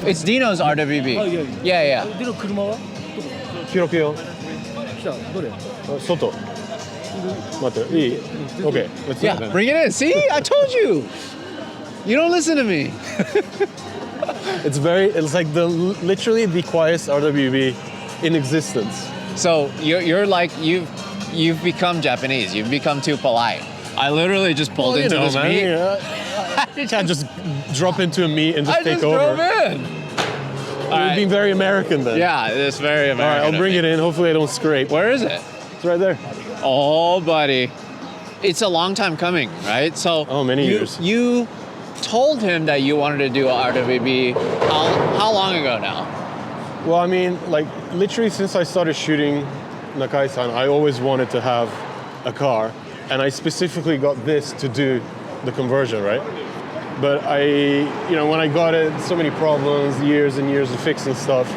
It's Dino's RWB. 아, 예. Yeah, yeah. 니노 車は 기록해요. 来たどれ 소토. 맞다. 이. Okay. Let's do Yeah, it then. bring it in. See, I told you. You don't listen to me. It's like literally the quietest RWB in existence. So you're like you've become Japanese. You've become too polite. I literally just pulled into this man. meet. You can't just drop into a meet and just I take just over. drove in. You're being very American then. Yeah, it's very All American. right, I'll bring it in. Hopefully I don't scrape. Where is it? It's right there. Oh, buddy. It's a long time coming, right? So many years. You told him that you wanted to do a RWB how long ago now? Well, I mean, like literally since I started shooting Nakai-san, I always wanted to have a car, and I specifically got this to do the conversion, right? But when I got it, so many problems, years and years of fixing stuff.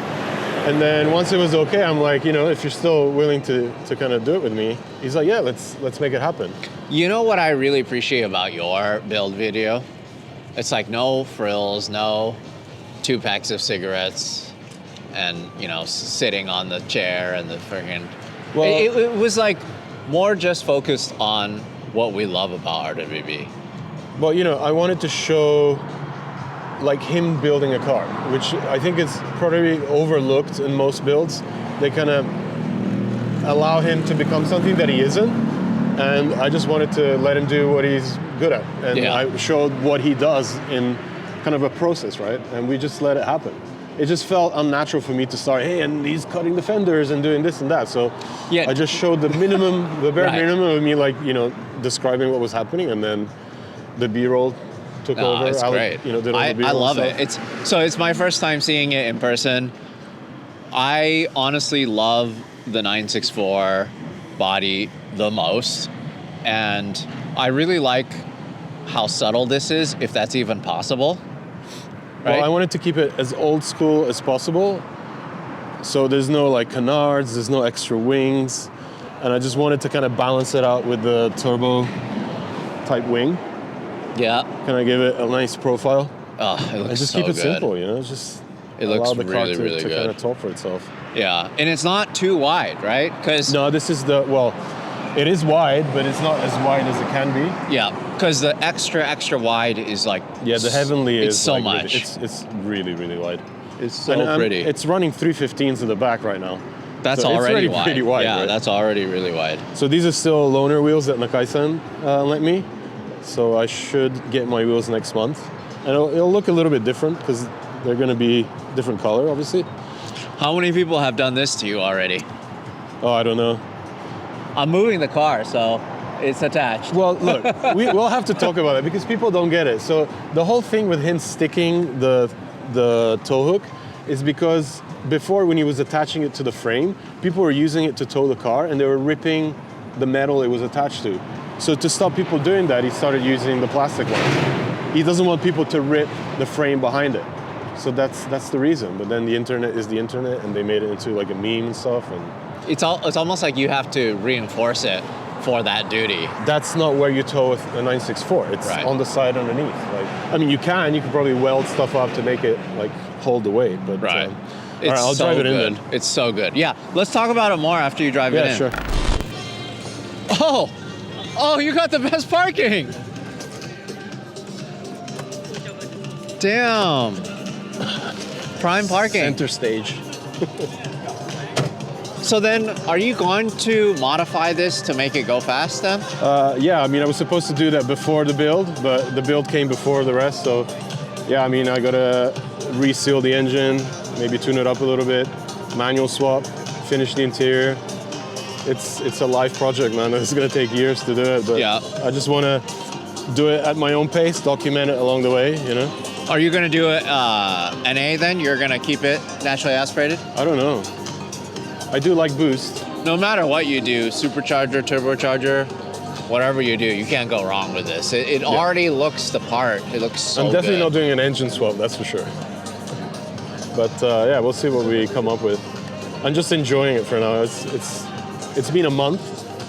And then once it was okay, I'm like, if you're still willing to kind of do it with me, he's like, yeah, let's make it happen. You know what I really appreciate about your build video? It's like no frills, no 2 packs of cigarettes, and sitting on the chair and the friggin'. Well, it was like more just focused on what we love about RWB. Well, I wanted to show like him building a car, which I think is probably overlooked in most builds. They kind of allow him to become something that he isn't, and I just wanted to let him do what he's good at, and I showed what he does in kind of a process, right? And we just let it happen. It just felt unnatural for me to start, hey, and he's cutting the fenders and doing this and that. So I just showed the minimum, the bare minimum of me, like, describing what was happening, and then the B-roll took over. It's great. Did all I the B-roll love stuff. It's my first time seeing it in person. I honestly love the 964 body the most, and I really like how subtle this is, if that's even possible. Right? Well, I wanted to keep it as old school as possible. So there's no like canards, there's no extra wings. And I just wanted to kind of balance it out with the turbo type wing. Yeah. Kind of give it a nice profile. Oh, it looks and just so keep it good. simple, Just it allow looks the car really, to, really to good. kind of talk for itself. Yeah, and it's not too wide, right? No, this is it is wide, but it's not as wide as it can be. Yeah, because the extra wide is like... Yeah, the Heavenly is so like much. It's really, really wide. It's so pretty. It's running 315s in the back right now. That's so already it's pretty wide. Yeah, right? that's already really wide. So these are still loaner wheels that Nakai-san lent me. So I should get my wheels next month. And it'll look a little bit different because they're going to be different color, obviously. How many people have done this to you already? Oh, I don't know. I'm moving the car, so it's attached. Well, look, we'll have to talk about it because people don't get it. So the whole thing with him sticking the tow hook is because before, when he was attaching it to the frame, people were using it to tow the car and they were ripping the metal it was attached to. So to stop people doing that, he started using the plastic ones. He doesn't want people to rip the frame behind it. So that's the reason. But then the internet is the internet, and they made it into like a meme and stuff. And it's almost like you have to reinforce it for that duty. That's not where you tow with a 964. It's on the side underneath. Like, I mean, you can probably weld stuff up to make it like hold the weight. But right. All right, I'll drive it in then. It's so good. Yeah, let's talk about it more after you drive it in. Yeah, sure. Oh, you got the best parking. Damn. Prime parking. Center stage. So then, are you going to modify this to make it go fast then? Yeah, I mean, I was supposed to do that before the build, but the build came before the rest. So, yeah, I mean, I gotta reseal the engine, maybe tune it up a little bit, manual swap, finish the interior. It's a life project, man. It's gonna take years to do it, but I just wanna do it at my own pace, document it along the way, Are you gonna do it NA then? You're gonna keep it naturally aspirated? I don't know. I do like boost. No matter what you do, supercharger, turbocharger, whatever you do, you can't go wrong with this. It already looks the part. It looks so good. I'm definitely not doing an engine swap, that's for sure. But yeah, we'll see what we come up with. I'm just enjoying it for now. It's been a month.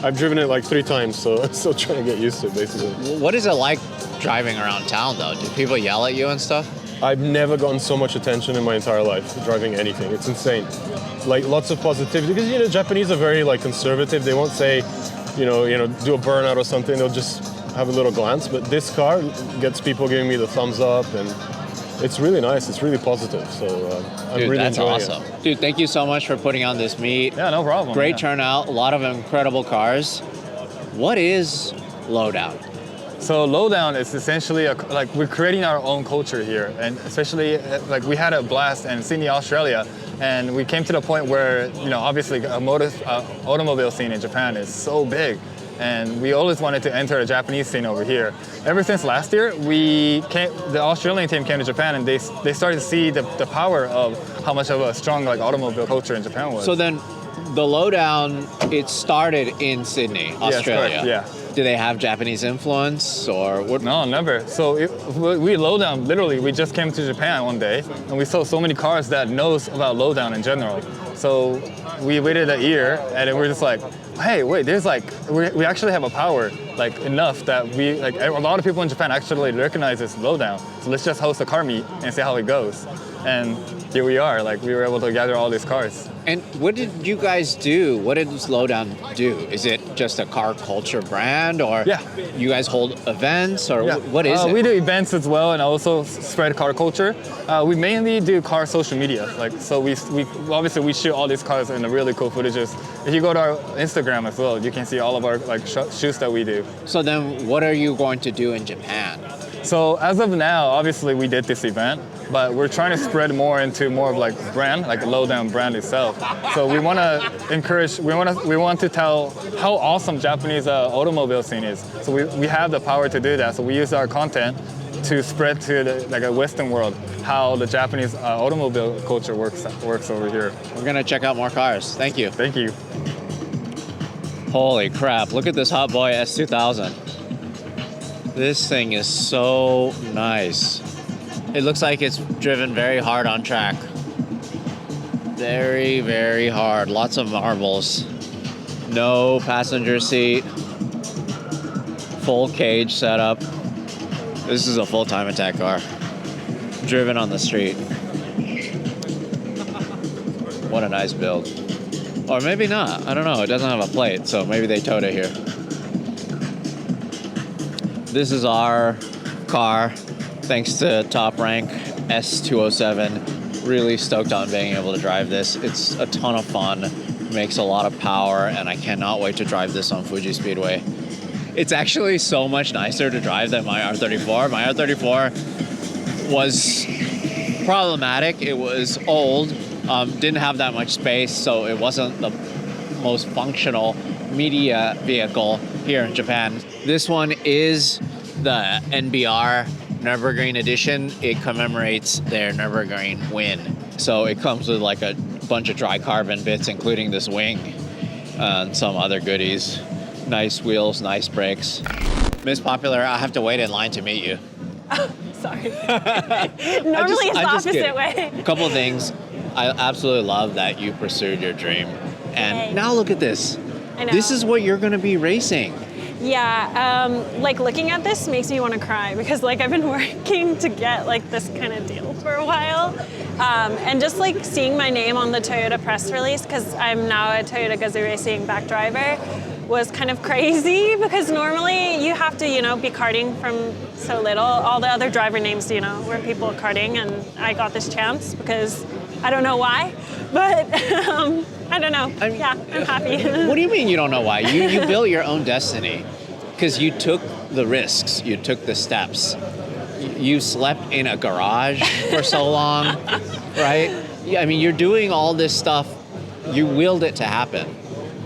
I've driven it like 3 times, so I'm still trying to get used to it, basically. What is it like driving around town, though? Do people yell at you and stuff? I've never gotten so much attention in my entire life driving anything. It's insane. Like lots of positivity because Japanese are very like conservative. They won't say, do a burnout or something. They'll just have a little glance. But this car gets people giving me the thumbs up, and it's really nice. It's really positive. So I'm Dude, really that's enjoying awesome. it. Dude, thank you so much for putting on this meet. Yeah, no problem. Great turnout, a lot of incredible cars. What is Lowdown? So Lowdown is essentially like we're creating our own culture here, and especially like we had a blast in Sydney, Australia, and we came to the point where obviously automobile scene in Japan is so big, and we always wanted to enter the Japanese scene over here. Ever since last year, the Australian team came to Japan, and they started to see the power of how much of a strong like automobile culture in Japan was. So then, the Lowdown, it started in Sydney, Australia. Yes, correct, yeah. Do they have Japanese influence or what? No, never. So we Lowdown, literally, we just came to Japan one day and we saw so many cars that knows about Lowdown in general. So we waited a year and we're just like, hey, wait, there's like, we actually have a power like enough that a lot of people in Japan actually recognize this Lowdown. So let's just host a car meet and see how it goes. And here we are, like we were able to gather all these cars. And what did you guys do? What did Lowdown do? Is it just a car culture brand, or you guys hold events, or what is it? We do events as well, and also spread car culture. We mainly do car social media. So we obviously we shoot all these cars in the really cool footages. If you go to our Instagram as well, you can see all of our shoots that we do. So then, what are you going to do in Japan? So as of now, obviously we did this event, but we're trying to spread more into more of like brand, like a Lowdown brand itself. So we want to encourage, we want to tell how awesome Japanese automobile scene is. So we have the power to do that. So we use our content to spread to a Western world how the Japanese automobile culture works over here. We're gonna check out more cars. Thank you. Thank you. Holy crap! Look at this Hot Boy S2000. This thing is so nice. It looks like it's driven very hard on track. Very, very hard. Lots of marbles. No passenger seat. Full cage setup. This is a full time attack car. Driven on the street. What a nice build. Or maybe not. I don't know. It doesn't have a plate, so maybe they towed it here. This is our car, thanks to Top Rank S207. Really stoked on being able to drive this. It's a ton of fun, makes a lot of power, and I cannot wait to drive this on Fuji Speedway. It's actually so much nicer to drive than my R34. My R34 was problematic. It was old, didn't have that much space, so it wasn't the most functional media vehicle here in Japan. This one is the NBR Nürburgring edition. It commemorates their Nürburgring win. So it comes with like a bunch of dry carbon bits, including this wing and some other goodies. Nice wheels, nice brakes. Miss Popular, I have to wait in line to meet you. Oh, sorry. Normally it's the opposite way. A couple things. I absolutely love that you pursued your dream. And now look at this. I know. This is what you're going to be racing. Yeah, like looking at this makes me want to cry because like I've been working to get like this kind of deal for a while. And just like seeing my name on the Toyota press release, because I'm now a Toyota Gazoo Racing back driver, was kind of crazy because normally you have to, be karting from so little. All the other driver names, were people karting, and I got this chance because I don't know why, but I don't know. I'm happy. What do you mean you don't know why? You built your own destiny because you took the risks, you took the steps. You slept in a garage for so long, right? I mean, you're doing all this stuff. You willed it to happen.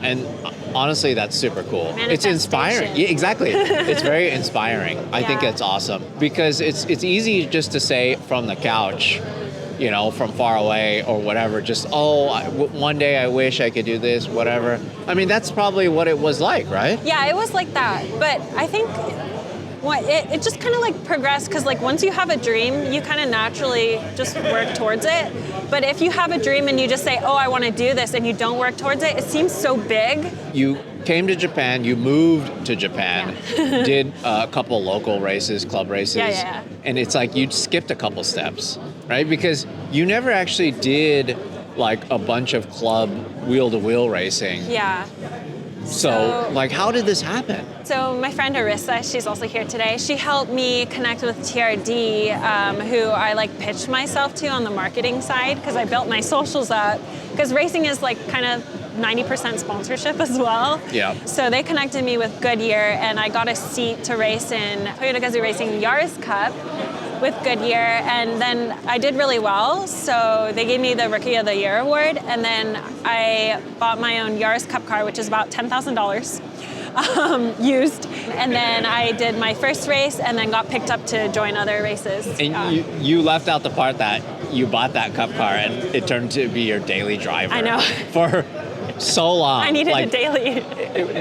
And honestly, that's super cool. It's inspiring. Yeah, exactly. It's very inspiring. I think it's awesome because it's easy just to say from the couch, from far away or whatever, just, one day I wish I could do this, whatever. I mean, that's probably what it was like, right? Yeah, it was like that. But I think it just kind of like progressed because like once you have a dream, you kind of naturally just work towards it. But if you have a dream and you just say, oh, I want to do this, and you don't work towards it, it seems so big. You came to Japan, you moved to Japan, did a couple local races, club races, Yeah. and it's like you skipped a couple steps, right? Because you never actually did like a bunch of club wheel-to-wheel racing. Yeah. So, like, how did this happen? So my friend Arissa, she's also here today. She helped me connect with TRD, who I like pitched myself to on the marketing side because I built my socials up. Because racing is like kind of 90% sponsorship as well. Yeah. So they connected me with Goodyear, and I got a seat to race in Toyota Gazoo Racing Yaris Cup with Goodyear, and then I did really well, so they gave me the Rookie of the Year award, and then I bought my own Yaris Cup car, which is about $10,000 used, and then I did my first race and then got picked up to join other races. And you left out the part that you bought that cup car and it turned to be your daily driver. I know. For so long. I needed it daily.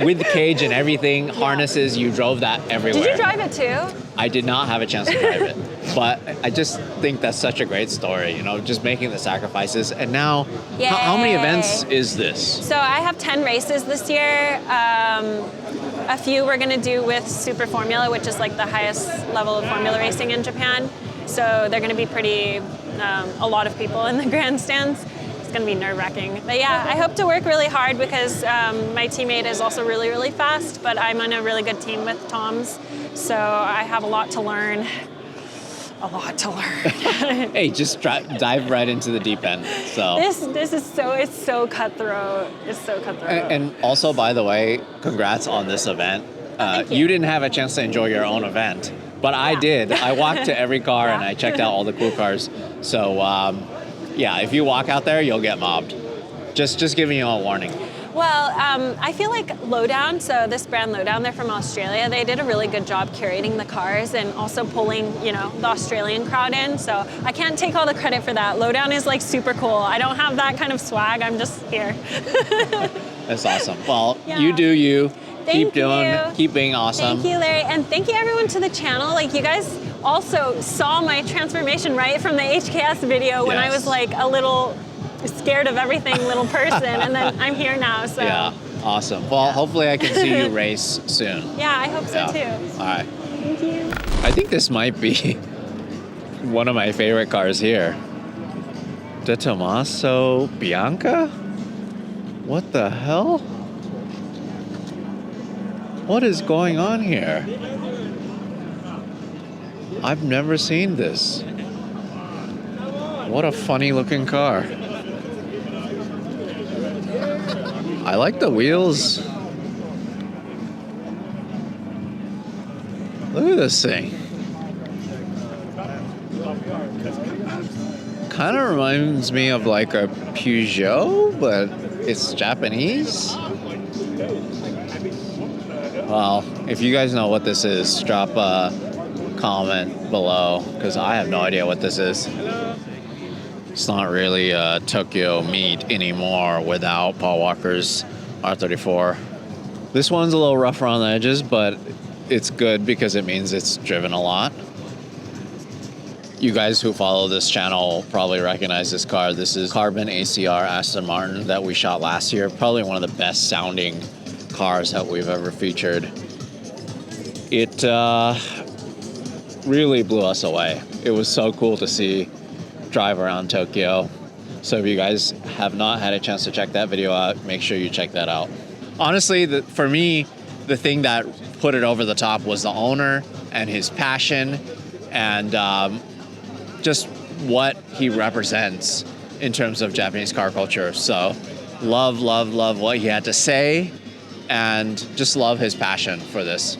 With the cage and everything, harnesses, you drove that everywhere. Did you drive it too? I did not have a chance to drive it, but I just think that's such a great story, you know, just making the sacrifices. And now, how many events is this? So I have 10 races this year. A few we're going to do with Super Formula, which is like the highest level of formula racing in Japan. So they're going to be pretty, a lot of people in the grandstands. It's going to be nerve-wracking. But yeah, I hope to work really hard because my teammate is also really, really fast, but I'm on a really good team with Tom's. So I have a lot to learn. A lot to learn. Hey, just dive right into the deep end. So this is it's so cutthroat. It's so cutthroat. And also, by the way, congrats on this event. Thank you. You didn't have a chance to enjoy your own event, but I did. I walked to every car and I checked out all the cool cars. So yeah, if you walk out there, you'll get mobbed. Just giving you a warning. Well, I feel like Lowdown, so this brand Lowdown, they're from Australia. They did a really good job curating the cars and also pulling, you know, the Australian crowd in. So I can't take all the credit for that. Lowdown is like super cool. I don't have that kind of swag. I'm just here. That's awesome. Well, Yeah. you do you. Thank you. Keep being awesome. Thank you, Larry. And thank you everyone to the channel. Like you guys also saw my transformation, right? From the HKS video when I Yes. was like a little scared of everything little person, and then I'm here now, so. Yeah, awesome. Well, hopefully I can see you race soon. Yeah, I hope so too. All right. Thank you. I think this might be one of my favorite cars here. De Tomaso Bianca? What the hell? What is going on here? I've never seen this. What a funny looking car. I like the wheels. Look at this thing. Kind of reminds me of like a Peugeot, but it's Japanese. Well, if you guys know what this is, drop a comment below, because I have no idea what this is. It's not really a Tokyo meet anymore without Paul Walker's R34. This one's a little rougher on the edges, but it's good because it means it's driven a lot. You guys who follow this channel probably recognize this car. This is Carbon ACR Aston Martin that we shot last year. Probably one of the best sounding cars that we've ever featured. It really blew us away. It was so cool to see drive around Tokyo. So if you guys have not had a chance to check that video out, make sure you check that out. Honestly, for me, the thing that put it over the top was the owner and his passion and just what he represents in terms of Japanese car culture. So love what he had to say and just love his passion for this.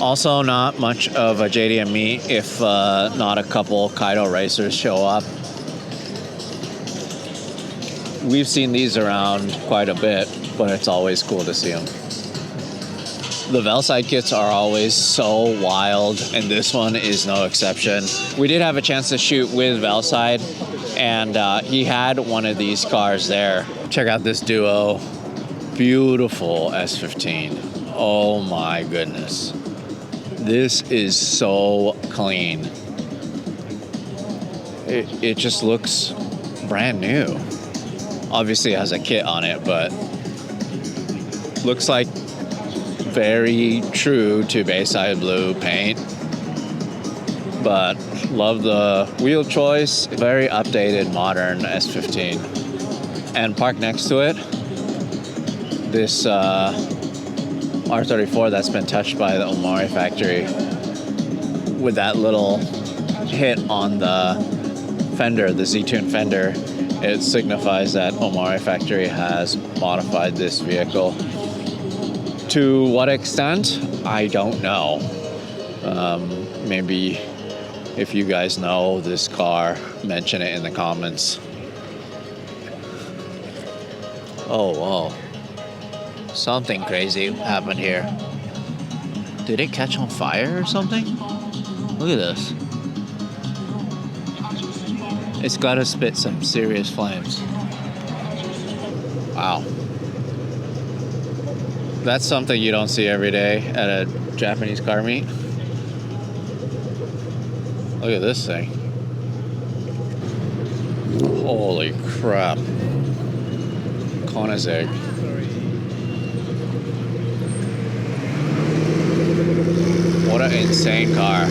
Also, not much of a JDM meet if not a couple Kaido racers show up. We've seen these around quite a bit, but it's always cool to see them. The Velside kits are always so wild, and this one is no exception. We did have a chance to shoot with Velside, and he had one of these cars there. Check out this duo. Beautiful S15. Oh my goodness. This is so clean. It just looks brand new. Obviously it has a kit on it, but looks like very true to Bayside Blue paint. But love the wheel choice. Very updated, modern S15. And parked next to it, this R34 that's been touched by the Omari factory with that little hit on the fender, the Z-Tune fender. It signifies that Omari factory has modified this vehicle. To what extent? I don't know. Maybe if you guys know this car, mention it in the comments. Oh, whoa. Something crazy happened here. Did it catch on fire or something? Look at this. It's gotta spit some serious flames. Wow. That's something you don't see every day at a Japanese car meet. Look at this thing. Holy crap. Koenigsegg. What an insane car.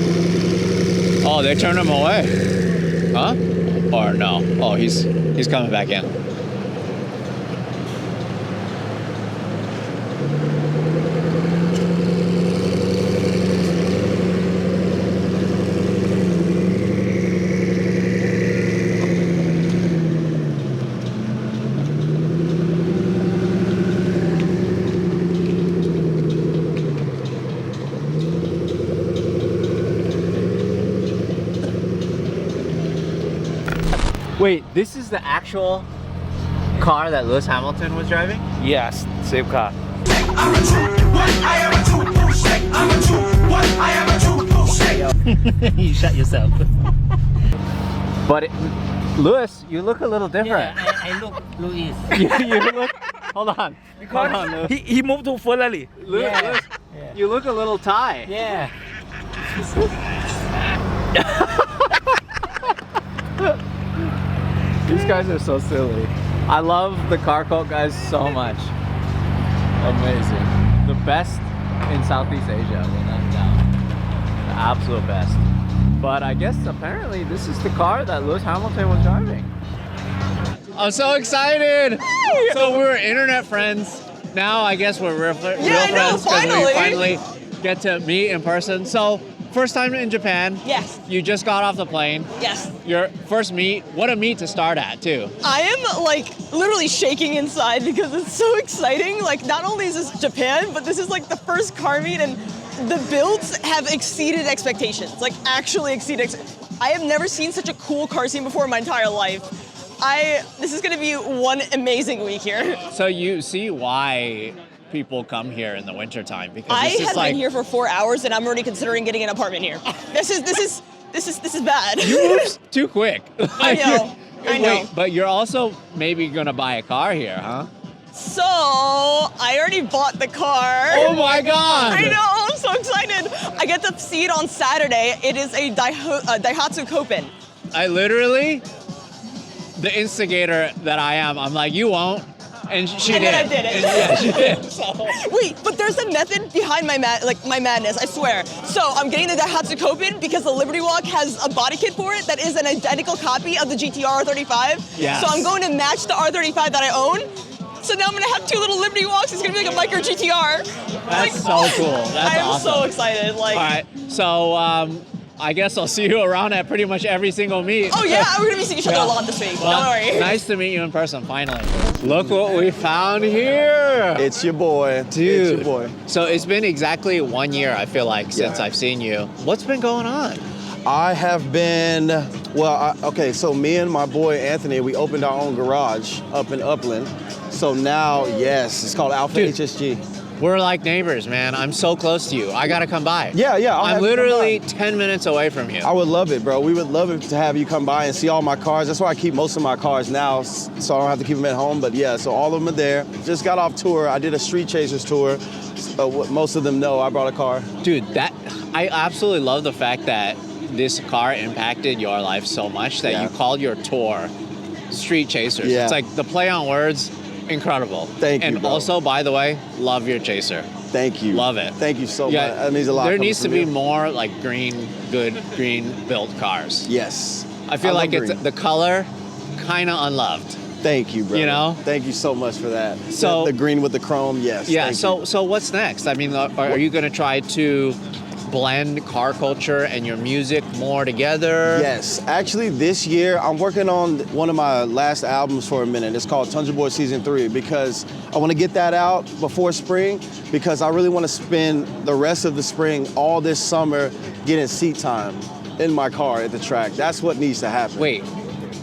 Oh, they turned him away. Huh? Or no? Oh, he's coming back in. Wait, this is the actual car that Lewis Hamilton was driving? Yes, same car. You shut yourself. But Lewis, you look a little different. Yeah, I look Louis. you look. Hold on. Hold on, Lewis. He moved to Ferrari. Lewis, you look a little Thai. Yeah. These guys are so silly. I love the car cult guys so much. Amazing. The best in Southeast Asia, without a doubt. The absolute best. But I guess apparently this is the car that Lewis Hamilton was driving. I'm so excited! So we were internet friends. Now I guess we're real friends because we finally get to meet in person. So first time in Japan. Yes. You just got off the plane. Yes. Your first meet. What a meet to start at too. I am like literally shaking inside because it's so exciting. Like not only is this Japan, but this is like the first car meet and the builds have exceeded expectations. Like actually exceeded. I have never seen such a cool car scene before in my entire life. This is gonna be one amazing week here. So you see why people come here in the wintertime, because I this is have like been here for 4 hours and I'm already considering getting an apartment here. This is bad. you moved too quick. I know. I know. Wait, but you're also maybe gonna buy a car here, huh? So I already bought the car. Oh my God! I know, I'm so excited. I get to see it on Saturday. It is a Daihatsu Copen. I literally, the instigator that I am, I'm like, you won't. And she And did. then I did it. And yeah, she did. So. Wait, but there's a method behind my madness, I swear. So I'm getting the Daihatsu Copen because the Liberty Walk has a body kit for it that is an identical copy of the GTR R35. Yes. So I'm going to match the R35 that I own. So now I'm gonna have two little Liberty Walks. It's gonna be like a micro GTR. That's so cool. That's I am awesome. so excited. Like. All right, so I guess I'll see you around at pretty much every single meet. Oh yeah, we're gonna be seeing each other Yeah. a lot this week. Well, Don't worry. Nice to meet you in person, finally. Look what we found here. It's your boy. Dude. It's your boy. So it's been exactly 1 year, I feel like, since I've seen you. What's been going on? I have been, okay, so me and my boy Anthony, we opened our own garage up in Upland. So now, yes, it's called Alpha Dude. HSG. We're like neighbors, man. I'm so close to you. I gotta come by. Yeah, I'll I'm have you come literally by. 10 minutes away from you. I would love it, bro. We would love it to have you come by and see all my cars. That's why I keep most of my cars now, so I don't have to keep them at home. But yeah, so all of them are there. Just got off tour. I did a Street Chasers tour. What most of them know, I brought a car. Dude, I absolutely love the fact that this car impacted your life so much that Yeah. you called your tour Street Chasers. Yeah. It's like the play on words, incredible. Thank you, And bro. also, by the way, love your chaser. Thank you. Love it. Thank you so much. That means a lot. There coming needs to from be you. more like good green built cars. Yes. I feel love like it's green. the color kind of unloved. Thank you, bro. You know? Thank you so much for that. So- the green with the chrome, yes. Yeah. thank So you. so what's next? I mean, are you going to try to blend car culture and your music more together? Yes, actually this year I'm working on one of my last albums for a minute. It's called Tundra Boy Season 3 because I want to get that out before spring because I really want to spend the rest of the spring, all this summer, getting seat time in my car at the track. That's what needs to happen. Wait,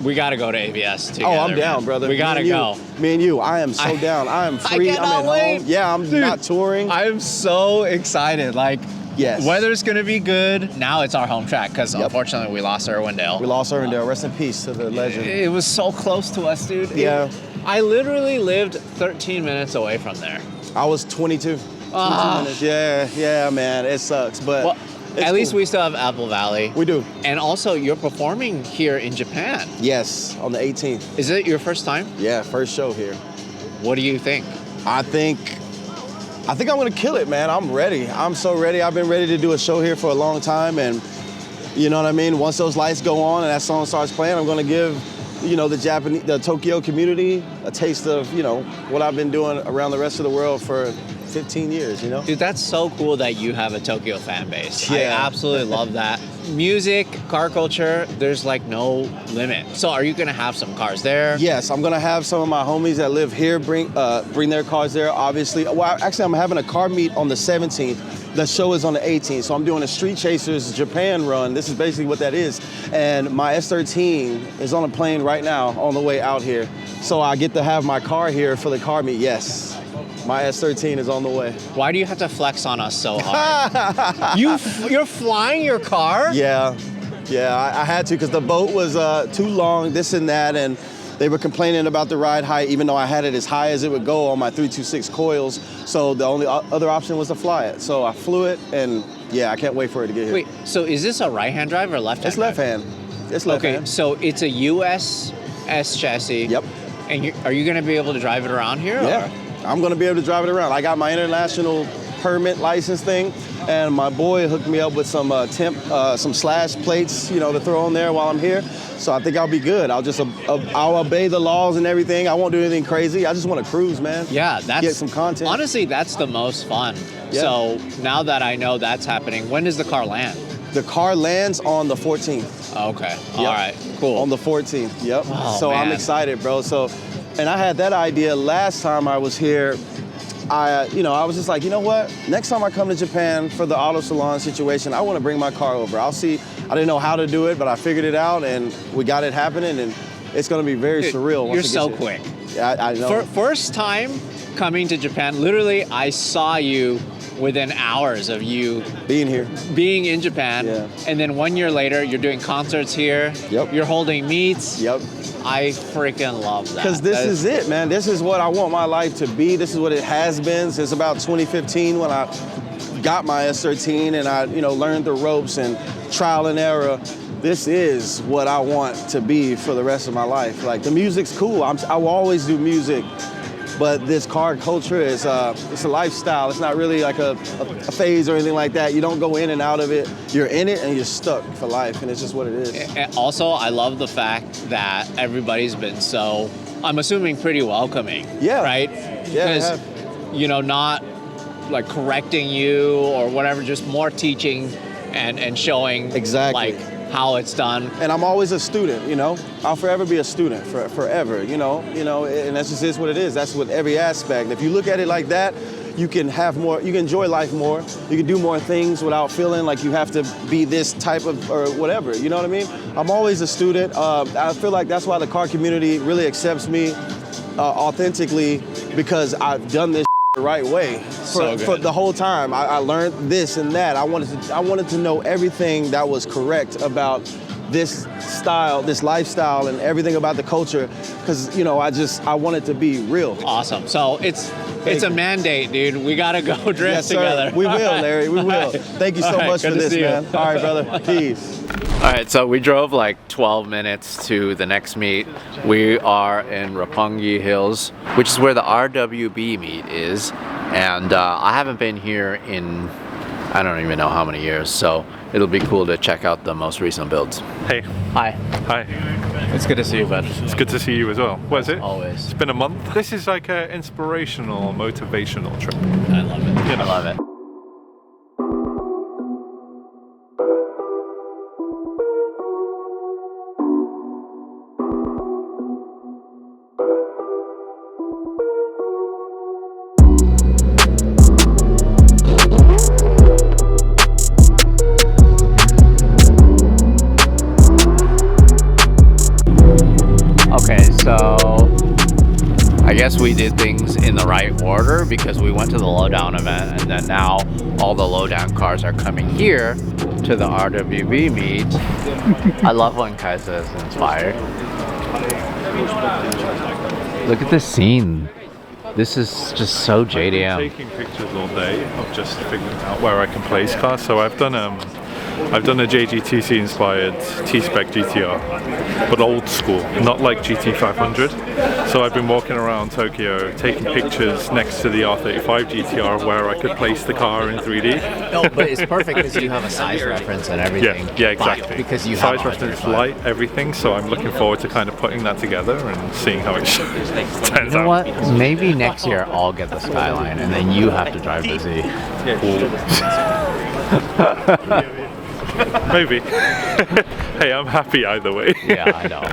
we got to go to ABS together. Oh, I'm down, man. brother. We got to Me and go. you. Me and you. I am so down. I am free. I'm cannot at wait. home. Yeah, I'm Dude, not touring. I'm so excited. Like, Yes. weather's gonna be good. Now it's our home track because Yep. unfortunately we lost Irwindale. We lost Irwindale. Rest in peace to the legend. It was so close to us, dude. Yeah. I literally lived 13 minutes away from there. I was 22. 22 Ah. minutes. Yeah, man. It sucks, but Well, it's at least cool. we still have Apple Valley. We do. And also, you're performing here in Japan. Yes, on the 18th. Is it your first time? Yeah, first show here. What do you think? I think I'm gonna kill it, man. I'm ready. I'm so ready. I've been ready to do a show here for a long time, and you know what I mean. Once those lights go on and that song starts playing, I'm gonna give, the Tokyo community a taste of, what I've been doing around the rest of the world for 15 years. Dude, that's so cool that you have a Tokyo fan base. Yeah. I absolutely love that. Music, car culture, there's like no limit. So are you gonna have some cars there? Yes, I'm gonna have some of my homies that live here bring their cars there. Obviously, well, actually, I'm having a car meet on the 17th. The show is on the 18th, so I'm doing a Street Chasers Japan run. This is basically what that is. And my S13 is on a plane right now on the way out here. So I get to have my car here for the car meet. Yes, my S13 is on the way. Why do you have to flex on us so hard? You're flying your car? Yeah, I had to because the boat was too long, this and that, and they were complaining about the ride height, even though I had it as high as it would go on my 326 coils. So the only other option was to fly it. So I flew it, and yeah, I can't wait for it to get here. Wait, so is this a right-hand drive or left-hand It's left drive? hand. It's left Okay, hand. so it's a US S chassis. Yep. And are you gonna be able to drive it around here? Yeah, Or? I'm gonna be able to drive it around. I got my international permit license thing, and my boy hooked me up with some some slash plates, to throw on there while I'm here. So I think I'll be good. I'll obey the laws and everything. I won't do anything crazy. I just want to cruise, man. Yeah, that's Get some content. Honestly, that's the most fun. Yeah. So now that I know that's happening, when does the car land? The car lands on the 14th. Okay. All Yep. right. Cool. On the 14th. Yep. Oh, so I'm man. excited, bro. So, and I had that idea last time I was here. I was just like, you know what? Next time I come to Japan for the auto salon situation, I want to bring my car over. I'll see. I didn't know how to do it, but I figured it out, and we got it happening, and it's going to be very Dude, surreal. Once you're it gets so here. quick. Yeah, I know. First time coming to Japan, literally, I saw you within hours of you Being here. being in Japan. Yeah. And then 1 year later, you're doing concerts here. Yep. You're holding meets. Yep. I freaking love that. Because this is it, man. This is what I want my life to be. This is what it has been since about 2015 when I got my S13 and I, learned the ropes and trial and error. This is what I want to be for the rest of my life. Like, the music's cool. I will always do music, but this car culture is it's a lifestyle. It's not really like a phase or anything like that. You don't go in and out of it. You're in it and you're stuck for life, and it's just what it is. And also, I love the fact that everybody's been so, I'm assuming, pretty welcoming. Yeah. Right? Yeah, they Because, have. not like correcting you or whatever, just more teaching and showing Exactly. like how it's done. And I'm always a student, I'll forever be a student, forever, and that's just is what it is. That's with every aspect. If you look at it like that, you can have more, you can enjoy life more, you can do more things without feeling like you have to be this type of, or whatever, you know what I mean? I'm always a student. I feel like that's why the car community really accepts me authentically, because I've done this the right way So for good. the whole time. I learned this and that. I wanted to know everything that was correct about this style, this lifestyle, and everything about the culture, because you know, I want it to be real. Awesome. So it's a mandate, dude. We gotta go drift Yes, sir. together. We will, Larry. We will. Thank you so much for good to this, see you. man. All right, brother. Peace. All right, so we drove like 12 minutes to the next meet. We are in Roppongi Hills, which is where the RWB meet is. And I haven't been here in, I don't even know how many years, so it'll be cool to check out the most recent builds. Hey. Hi. Hi. It's good to see you, bud. It's good to see you as well. What is it? Always. It's been a month. This is like an inspirational, motivational trip. I love it. You know. I love it. Okay, so I guess we did things in the right order because we went to the Lowdown event, and then now all the Lowdown cars are coming here to the RWB meet. I love when Kaisa is inspired. Look at this scene. This is just so JDM. Taking pictures all day of just figuring out where I can place cars. So I've done a JGTC inspired T-Spec GTR, but old school, not like GT500. So I've been walking around Tokyo taking pictures next to the R35 GTR where I could place the car in 3D. No, but it's perfect because you have a size reference and everything. Yeah, exactly. Because you size have reference, R35. light, everything. So I'm looking forward to kind of putting that together and seeing how it turns You know out. what? Maybe next year I'll get the Skyline and then you have to drive the Z. Maybe. Hey, I'm happy either way. Yeah, I know.